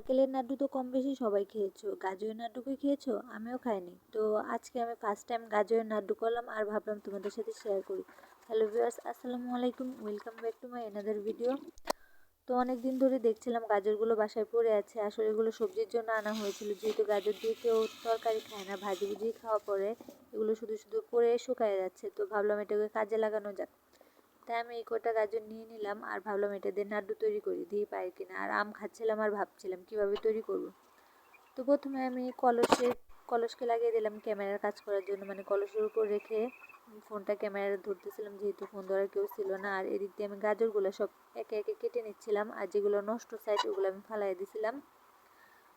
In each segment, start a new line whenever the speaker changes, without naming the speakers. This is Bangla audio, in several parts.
নারকেলের নাড়ু তো কম বেশি সবাই খেয়েছো, গাজরের নাড়ু কি খেয়েছো? আমিও খাইনি। তো আজকে আমি ফার্স্ট টাইম গাজরের নাড়ু করলাম আর ভাবলাম তোমাদের সাথে শেয়ার করি। হ্যালো ভিউয়ার্স, আসসালামু আলাইকুম, welcome back to my another video. তো অনেক দিন ধরে দেখছিলাম গাজরগুলো বাসায় পড়ে আছে। আসলে এগুলো সবজির জন্য আনা হয়েছিল, যেহেতু গাজর দিয়ে কেউ তরকারি খায় না, ভাজি ভুজি খাওয়া পরে এগুলো শুধু শুধু পড়ে শুকায় যাচ্ছে। তো ভাবলাম এটাকে কাজে লাগানো যাক। তাই আমি এই কটা গাজর নিয়ে নিলাম আর ভাবলাম এটা দিয়ে নাড়ু তৈরি করি, দিয়ে পাই কিনা। আর আম খাচ্ছিলাম আর ভাবছিলাম কিভাবে তৈরি করব। তো প্রথমে আমি কলসকে লাগিয়ে দিলাম ক্যামেরার কাজ করার জন্য, মানে কলসের উপর রেখে ফোনটা ক্যামেরা ধরতেছিলাম, যেহেতু ফোন ধরার কেউ ছিল না। আর এদিক দিয়ে আমি গাজরগুলো সব একে একে কেটে নিচ্ছিলাম, আর যেগুলো নষ্ট সাইড ওগুলো আমি ফালাই দিছিলাম।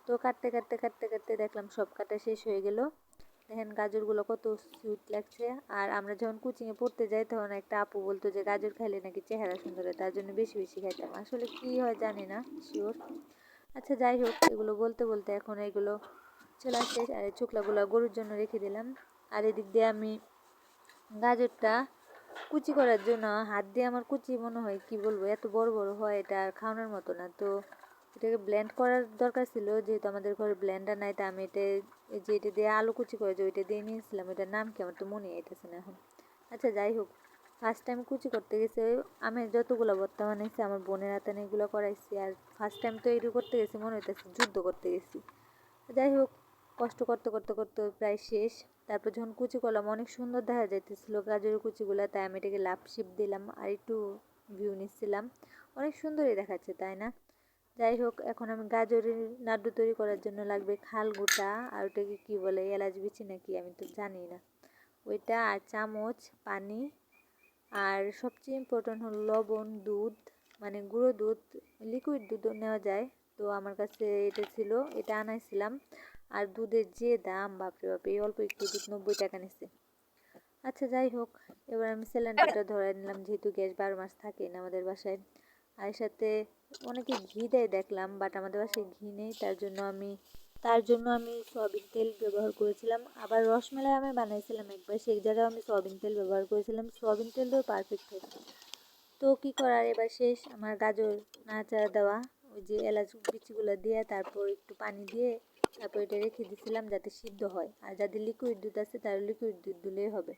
তো কাটতে কাটতে কাটতে কাটতে দেখলাম সব কাটা শেষ হয়ে গেল। দেখেন গাজরগুলো কত সুইট লাগছে। আর আমরা যখন কোচিংয়ে পড়তে যাই তখন একটা আপু বলতো যে গাজর খাইলে নাকি চেহারা সুন্দর হয়, তার জন্য বেশি বেশি খাইতাম। আসলে কি হয় জানি না শিওর। আচ্ছা যাই হোক, এগুলো বলতে বলতে এখন এগুলো চলে শেষ। আর এই চোখলাগুলো গরুর জন্য রেখে দিলাম। আর এদিক দিয়ে আমি গাজরটা কুচি করার জন্য হাত দিয়ে, আমার কুচি মনে হয় কি বলবো, এত বড় বড় হয়, এটা আর খাওয়ানোর মতো না। তো এটাকে ব্লেন্ড করার দরকার ছিল, যেহেতু আমাদের ঘরে ব্লেন্ডার নাই। তা আমি এটা দিয়ে আলু কুচি করে যে ওইটা দিয়ে নিয়েছিলাম, এটার নাম কি আমার তো মনে আইতেছে না এখন। আচ্ছা যাই হোক, ফার্স্ট টাইম কুচি করতে গেছি। আমি যতগুলো ভর্তা বানাইছি আমার বোনের হাতে এগুলো করাইছি। আর ফার্স্ট টাইম তো এইটু করতে গেছি মনে হইতেছে যুদ্ধ করতে গেছি। যাই হোক, কষ্ট করতে করতে করতে প্রায় শেষ। তারপর যখন কুচি করলাম অনেক সুন্দর দেখা যাইতেছিল গাজরের কুচিগুলো, তাই আমি এটাকে লাভ শিপ দিলাম আর একটু ভিউ নিচ্ছিলাম। অনেক সুন্দরই দেখাচ্ছে, তাই না? যাই হোক, এখন আমি গাজরের নাড়ু তৈরি করার জন্য লাগবে খাল গোটা, আর ওটাকে কী বলে, এলাচ বিচি নাকি, আমি তো জানি না ওইটা। আর চামচ, পানি, আর সবচেয়ে ইম্পর্টেন্ট হলো লবণ, দুধ, মানে গুঁড়ো দুধ, লিকুইড দুধও নেওয়া যায়। তো আমার কাছে এটা ছিল, এটা আনাইছিলাম। আর দুধের যে দাম, বাপরে বাপ, এই অল্প একটু দুধ 90 টাকা নিচ্ছে। আচ্ছা যাই হোক, এবার আমি সিলিন্ডারটা ধরে নিলাম, যেহেতু গ্যাস 12 মাস থাকে না আমাদের বাসায়। আর সাথে অনেকে ঘি দেয় দেখলাম, বাট আমাদের বাসায় ঘি নেই। তার জন্য আমি সয়াবিন তেল ব্যবহার করেছিলাম। আবার রসমালাই আমি বানাইছিলাম একবার, সেই জায়গায় আমি সয়াবিন তেল ব্যবহার করেছিলাম, সয়াবিন তেলটাও পারফেক্ট হয়েছে। তো কী করার, এবার শেষ আমার গাজর নাড়াচাড়া দেওয়া, ওই যে এলাচ বিচিগুলো দিয়ে, তারপর একটু পানি দিয়ে, তারপর এটা রেখে দিয়েছিলাম যাতে সিদ্ধ হয়। আর যাদের লিকুইড দুধ আছে তারা লিকুইড দুধ দিলেই হবে।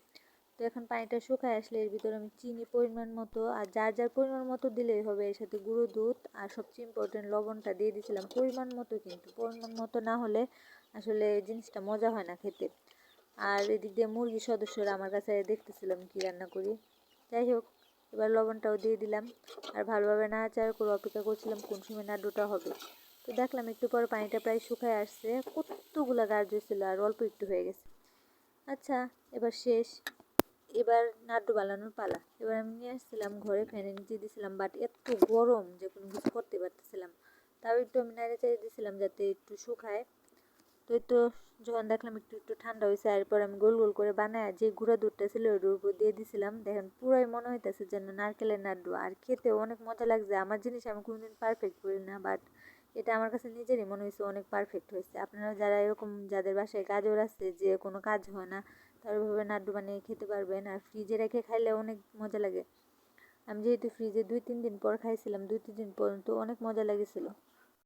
তো এখন পানিটা শুকায় আসলে এর ভিতরে আমি চিনি পরিমাণ মতো, আর যার যার পরিমাণ মতো দিলেই হবে। এর সাথে গুঁড়ো দুধ আর সবচেয়ে ইম্পর্টেন্ট লবণটা দিয়ে দিয়েছিলাম পরিমাণ মতো, কিন্তু পরিমাণ মতো না হলে আসলে জিনিসটা মজা হয় না খেতে। আর এদিক দিয়ে মুরগির সদস্যরা আমার কাছে দেখতেছিলাম কি রান্না করি। যাই হোক, এবার লবণটাও দিয়ে দিলাম আর ভালোভাবে নাড়াচাড়া করে অপেক্ষা করছিলাম কোন সময় নাড়ুটা হবে। তো দেখলাম একটু পর পানিটা প্রায় শুকায় আসছে, কতগুলো গাজর ছিল আর অল্প একটু হয়ে গেছে। আচ্ছা, এবার শেষ, এবার নাড়ু বানানোর পালা। এবার আমি নিয়ে আসছিলাম ঘরে, ফ্যানের নিচে দিয়েছিলাম, বাট এত গরম যে কোনো কিছু করতে পারতেছিলাম। তাও একটু আমি নাড়ে চাড়ে দিয়েছিলাম যাতে একটু শুকায়। তো যখন দেখলাম একটু একটু ঠান্ডা হয়েছে, এরপর আমি গোল গোল করে বানায় যে গুঁড়া দুধটা ছিল ওটার উপর দিয়ে দিয়েছিলাম। দেখেন পুরাই মনে হইতেছে যেন নারকেলের নাড়ু, আর খেতেও অনেক মজা লাগছে। আমার জিনিস আমি কোনোদিন পারফেক্ট করি না, বাট এটা আমার কাছে নিজেরই মনে হয়েছে অনেক পারফেক্ট হয়েছে। আপনারা যারা এরকম, যাদের বাসায় গাজর আছে যে কোনো কাজ হয় না, তারা ওইভাবে নাড়ু বানিয়ে খেতে পারবেন। আর ফ্রিজে রেখে খাইলে অনেক মজা লাগে। আমি যেহেতু ফ্রিজে 2-3 দিন পর খাইছিলাম, 2-3 দিন পর্যন্ত অনেক মজা লেগেছিলো।